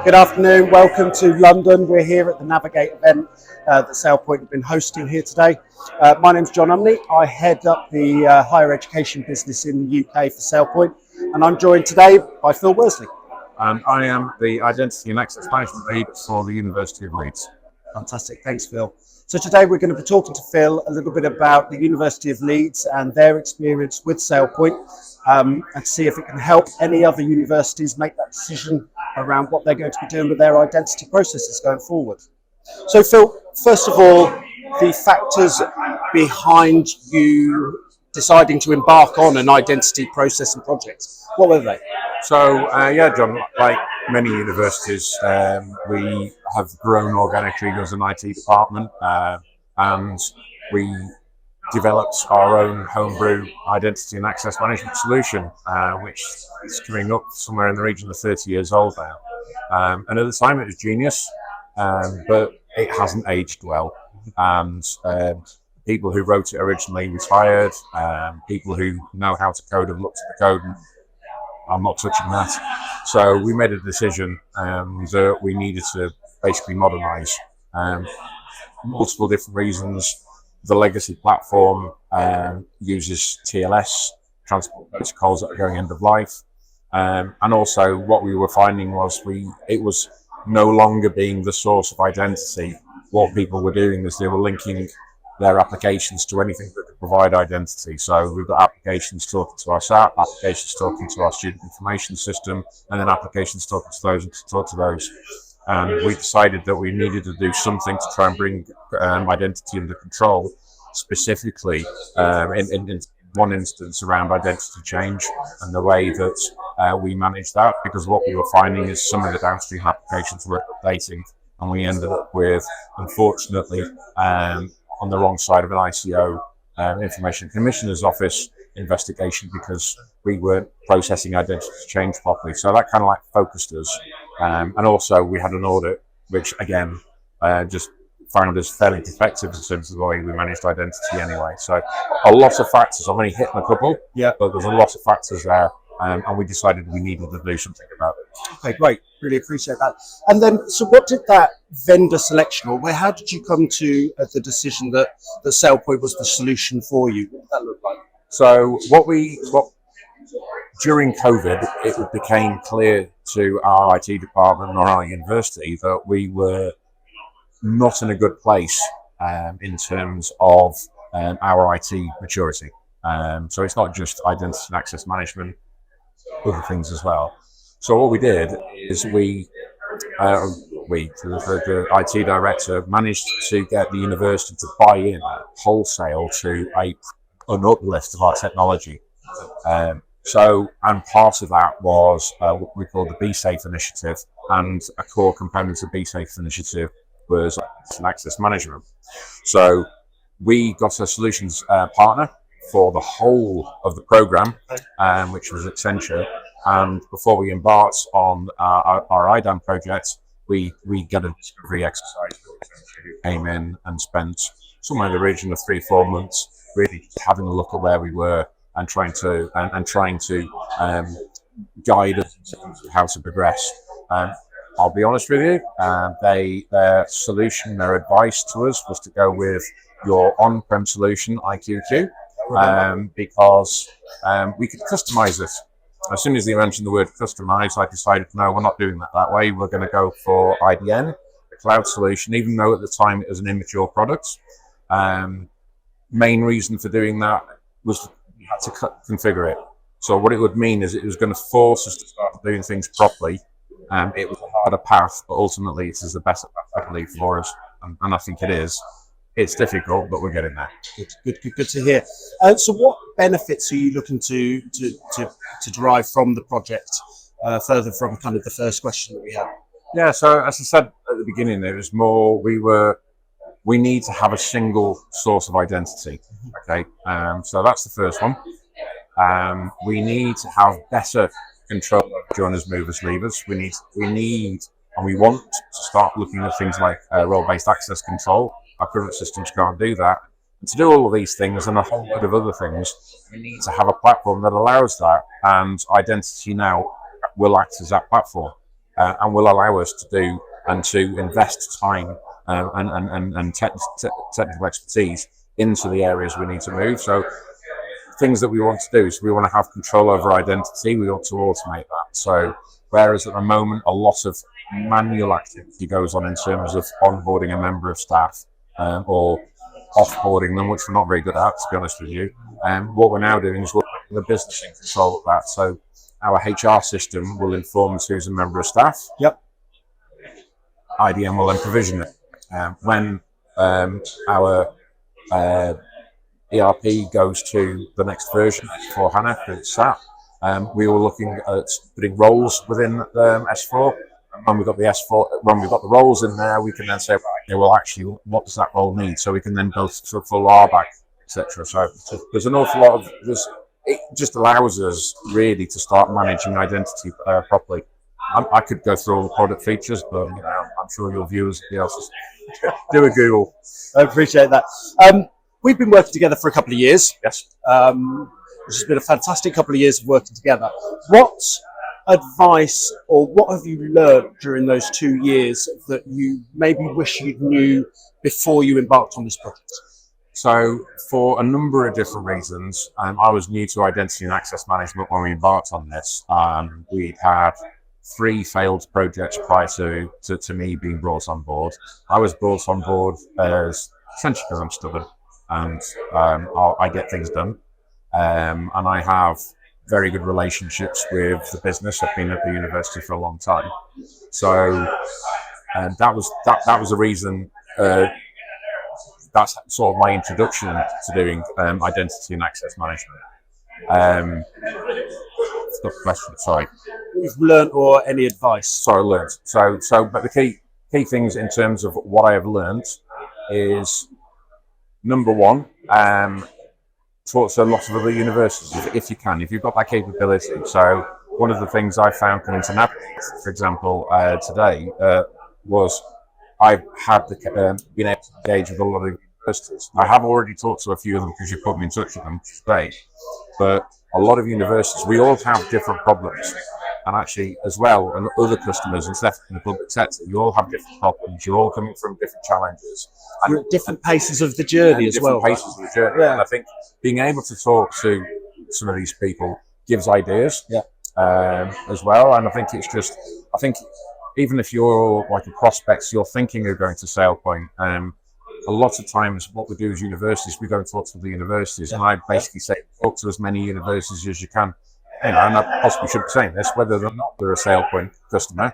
Good afternoon, welcome to London. We're here at the Navigate event that Sailpoint have been hosting here today. My name's John Umney. I head up the higher education business in the UK for Sailpoint, and I'm joined today by Phil Worsley. And I am the Identity and Access Management Lead for the University of Leeds. Fantastic, thanks Phil. So today we're going to be talking to Phil a little bit about the University of Leeds and their experience with Sailpoint, and see if it can help any other universities make that decision around what they're going to be doing with their identity processes going forward. So Phil, first of all, the factors behind you deciding to embark on an identity process and project, what were they? So, John, like many universities, we have grown organically as an IT department, and we developed our own homebrew identity and access management solution, which is coming up somewhere in the region of 30 years old now. And at the time it was genius, but it hasn't aged well. And people who wrote it originally retired, people who know how to code have looked at the code and I'm not touching that. So we made a decision that we needed to basically modernize. Multiple different reasons. The legacy platform uses TLS, transport protocols that are going end of life. And also what we were finding was it was no longer being the source of identity. What people were doing is they were linking their applications to anything that could provide identity. So we've got applications talking to our SAP, applications talking to our student information system, and then applications talking to those and to talk to those. And we decided that we needed to do something to try and bring identity under control, specifically in one instance around identity change and the way that we manage that, because what we were finding is some of the downstream applications were updating, and we ended up with, unfortunately, on the wrong side of an ICO, Information Commissioner's Office investigation, because we weren't processing identity change properly. So that kind of like focused us. And also we had an audit, which again, just found us fairly defective in terms of the way we managed identity anyway. So a lot of factors, I've only hit a couple, but there's a lot of factors there. And we decided we needed to do something about it. Okay, great. Really appreciate that. And then, so what did that vendor selection, or how did you come to the decision that Sailpoint was the solution for you? What did that look like? So during COVID, it became clear to our IT department or our university that we were not in a good place in terms of our IT maturity. So it's not just identity and access management, other things as well. So what we did is the IT director managed to get the university to buy in wholesale to an uplift of our technology. And part of that was what we call the Be Safe initiative, and a core component of Be Safe initiative was access management. So we got a solutions partner for the whole of the program, which was Accenture. And before we embarked on our IDAM project, we got a discovery exercise. We came in and spent somewhere in the region of 3-4 months really having a look at where we were and trying to guide us in terms of how to progress. I'll be honest with you, their solution, their advice to us was to go with your on-prem solution, IQQ, because we could customize it. As soon as they mentioned the word customize, I decided, no, we're not doing that way. We're going to go for IDN, the cloud solution, even though at the time it was an immature product. Main reason for doing that was we had to configure it. So what it would mean is it was going to force us to start doing things properly. It was a harder path, but ultimately it is the best path, I believe, for us. And I think it is. It's difficult, but we're getting there. Good to hear. So what benefits are you looking to derive from the project, further from kind of the first question that we had? Yeah, so as I said at the beginning, there was more, we need to have a single source of identity, okay? So that's the first one. We need to have better control of joiners, movers, leavers. We need, and we want to start looking at things like role-based access control. Our current systems can't do that. And to do all of these things and a whole load of other things, we need to have a platform that allows that, and identity now will act as that platform. and will allow us to do and to invest time and technical expertise into the areas we need to move. So things that we want to do is we want to have control over identity. We want to automate that. So whereas at the moment a lot of manual activity goes on in terms of onboarding a member of staff or offboarding them, which we're not very good at, to be honest with you. What we're now doing is we're the business in control of that. So our HR system will inform us who's a member of staff. Yep. IDM will then provision it. When our ERP goes to the next version for HANA, it's SAP, we were looking at putting roles within S4. And when we've got the S4, when we've got the roles in there, we can then say, okay, well, actually, what does that role need? So we can then go through full RBAC, etc. So there's an awful lot of this. It just allows us really to start managing identity properly. I could go through all the product features, but I'm sure your viewers will be able to do a Google. I appreciate that. We've been working together for a couple of years. Yes. Which has been a fantastic couple of years of working together. What advice or what have you learned during those 2 years that you maybe wish you knew before you embarked on this project? So for a number of different reasons, I was new to identity and access management when we embarked on this. We'd had 3 failed projects prior to me being brought on board. I was brought on board as essentially because I'm stubborn and I get things done. And I have very good relationships with the business. I've been at the university for a long time. So that was a reason. That's sort of my introduction to doing identity and access management. Stop the question, sorry. You've learned or any advice? Sorry, learned. So, but the key things in terms of what I have learned is, number one, talk to a lot of other universities if you can, if you've got that capability. So one of the things I found coming to Navigate, for example, today was I've had been able to engage with a lot of universities. I have already talked to a few of them because you put me in touch with them today, but a lot of universities, we all have different problems. And actually, as well, and other customers, and stuff in the public sector, you all have different problems. You're all coming from different challenges. You're at different paces of the journey as well. Different paces of the journey. Yeah. And I think being able to talk to some of these people gives ideas as well. And I think it's just, even if you're like a prospect, you're thinking of going to Sailpoint, a lot of times what we do as universities, we go and talk to the universities. And I basically say, talk to as many universities as you can. And I possibly should be saying this, whether or not they're a Sailpoint customer,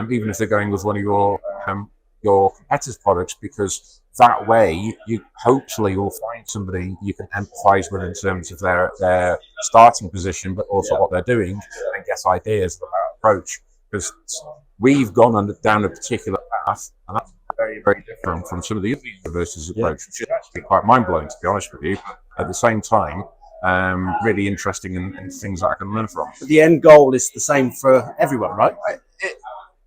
even if they're going with one of your competitors' products, because that way you hopefully will find somebody you can empathise with in terms of their starting position, but also what they're doing, and get ideas about approach. Because we've gone down a particular path, and that's very, very different from some of the other universities' approach, which is actually quite mind-blowing, to be honest with you. At the same time, really interesting and things that I can learn from. But the end goal is the same for everyone, right?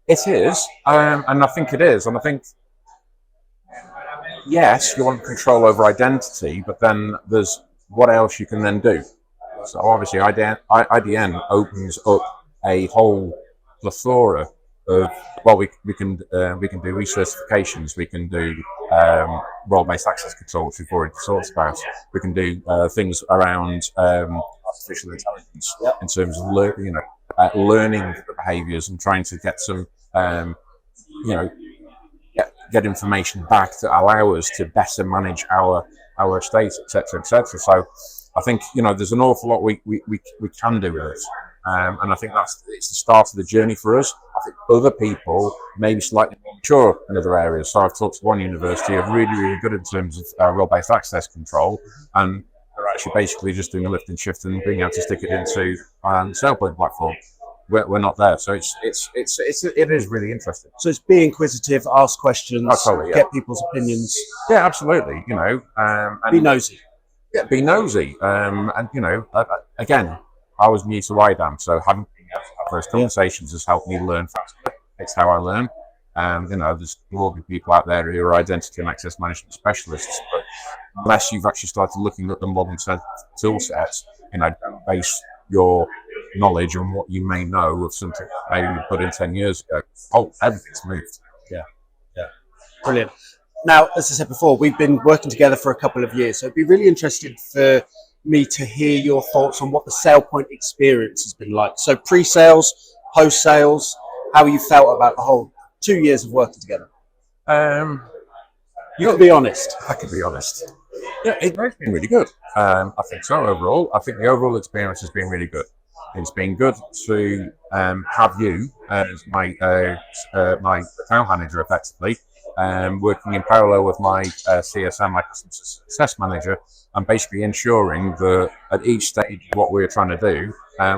It is, and I think it is. And I think, yes, you want control over identity, but then there's what else you can then do. So obviously, IDN opens up a whole plethora of, well, we can do recertifications, we can do role-based access control, which we've already talked about. We can do things around artificial intelligence in terms of learning the behaviours and trying to get some get information back to allow us to better manage our estate, etc., etc. So I think there's an awful lot we can do with it. And I think it's the start of the journey for us. I think other people may be slightly more mature in other areas. So I've talked to one university, are really, really good in terms of role-based access control, and they're actually basically just doing a lift and shift and being able to stick it into Sailpoint platform. We're not there, so it is really interesting. So it's be inquisitive, ask questions, totally, get people's opinions. Yeah, absolutely. And be nosy. Yeah, be nosy. And again, I was new to IDAM, so having those conversations has helped me learn faster. It's how I learn. And there's will be people out there who are identity and access management specialists, but unless you've actually started looking at the modern tool sets, don't base your knowledge and what you may know of something maybe you put in 10 years ago. Oh, everything's moved. Yeah, yeah, brilliant. Now, as I said before, we've been working together for a couple of years, so it'd be really interested for me to hear your thoughts on what the Sailpoint experience has been like. So pre-sales, post-sales, how you felt about the whole 2 years of working together. You can be honest. I can be honest. Yeah, it's been really good. I think so overall. I think the overall experience has been really good. It's been good to have you as my account manager, effectively, working in parallel with my CSM, my customer success manager, and basically ensuring that at each stage of what we're trying to do,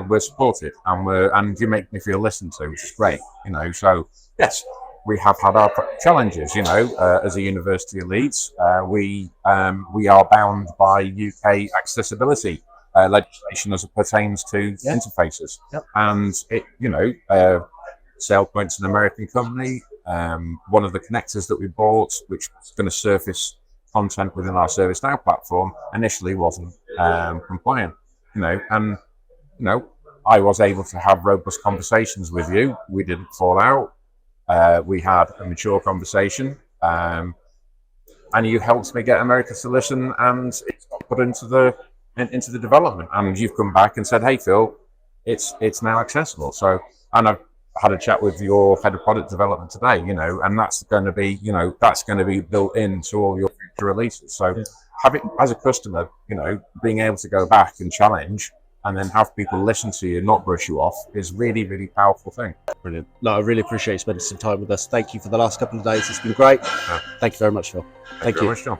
we're supported and you make me feel listened to, which is great. So yes, we have had our challenges. As a University of Leeds, we are bound by UK accessibility legislation as it pertains to interfaces. Yep. And Sailpoint's an American company. One of the connectors that we bought, which was going to surface content within our ServiceNow platform, initially wasn't compliant. I was able to have robust conversations with you. We didn't fall out. We had a mature conversation, and you helped me get America's solution, and it's got put into the development. And you've come back and said, "Hey, Phil, it's now accessible." So, and I've had a chat with your head of product development today, and that's going to be built into all your future releases. So, having as a customer, being able to go back and challenge, and then have people listen to you, not brush you off, is really, really powerful thing. Brilliant. No, I really appreciate you spending some time with us. Thank you for the last couple of days. It's been great. Thank you very much, Phil. Thank you very much, John.